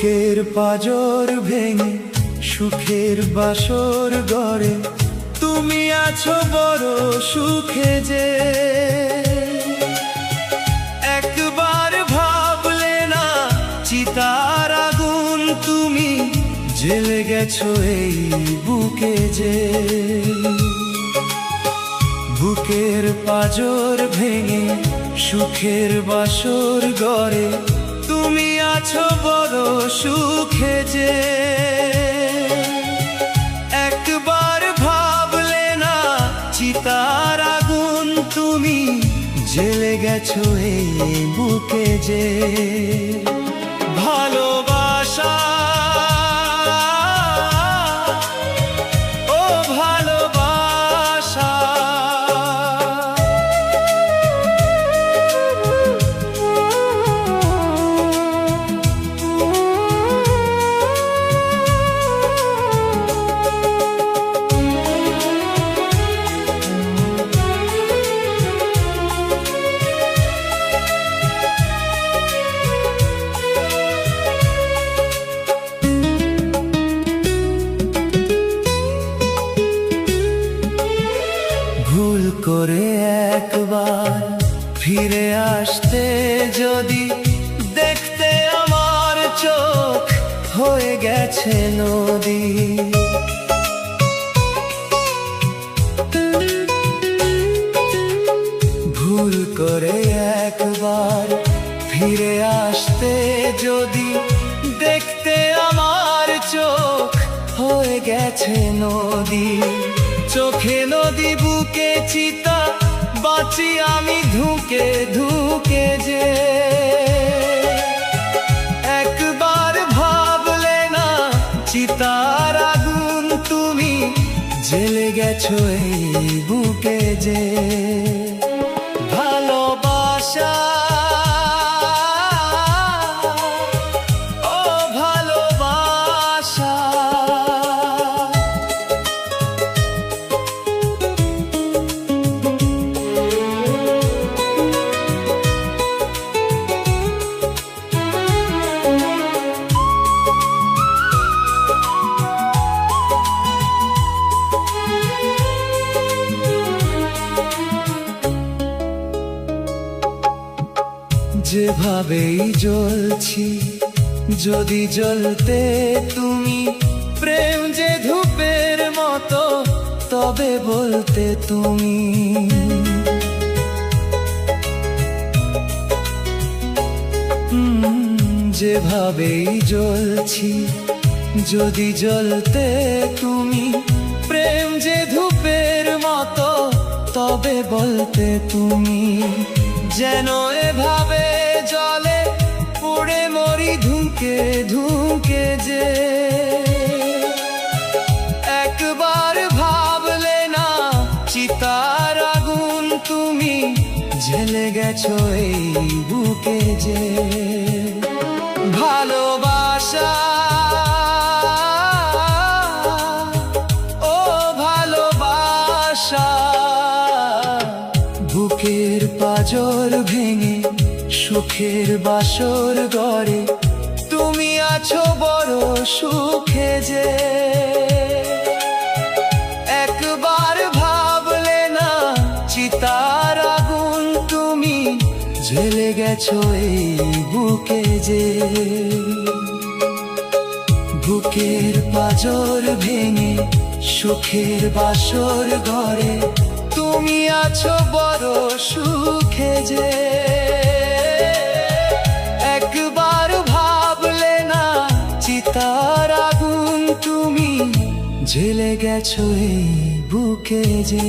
বুকের পাঁজর ভেঙে সুখের বাসর গড়ে তুমি আছো বড় সুখে যে একবার ভাবলে না চিতার আগুন তুমি জ্বেলে গেছো এই বুকে যে বুকের পাঁজর ভেঙে সুখের বাসর গড়ে তুমি আছো বড় সুখে যে একবার ভাবলে না চিতার আগুন তুমি জ্বেলে গেছো এই বুকে যে ভালোবাসা ও ভালোবাসা ভুল করে একবার ফিরে আসতে যদি দেখতে আমার চোখ হয়ে গেছে নদী ভুল করে একবার ফিরে আসতে যদি দেখতে আমার চোখ হয়ে গেছে নদী চোখে নদী বুকে চিতা বাঁচি আমি ধুকে ধুকে যে একবার ভাবলে না চিতার আগুন তুমি জ্বেলে গেছো এই বুকে যে ভালোবাসা ও ভালোবাসা যেভাবেই জ্বলছি যদি জ্বলতে তুমি প্রেম যে ধূপের মতো তবে বলতে তুমি যেভাবেই জ্বলছি যদি জ্বলতে তুমি প্রেম যে ধূপের মতো তবে বলতে তুমি যেন এভাবে জলে পুড়ে মরি ধুকে ধুকে যে একবার ভাবলে না চিতার আগুন তুমি জ্বেলে গেছো এই বুকে যে ভালোবাসা ও ভালোবাসা বুকের পাঁজর ভেঙে সুখের বাসর গড়ে তুমি আছো বড় সুখে যে একবার ভাবলে না চিতার আগুন তুমি জ্বেলে গেছো এই বুকে যে বুকের পাঁজর ভেঙে সুখের বাসর গড়ে তুমি আছো বড় সুখে যে একবার ভাবলে না চিতার আগুন তুমি জ্বেলে গেছো এই বুকে যে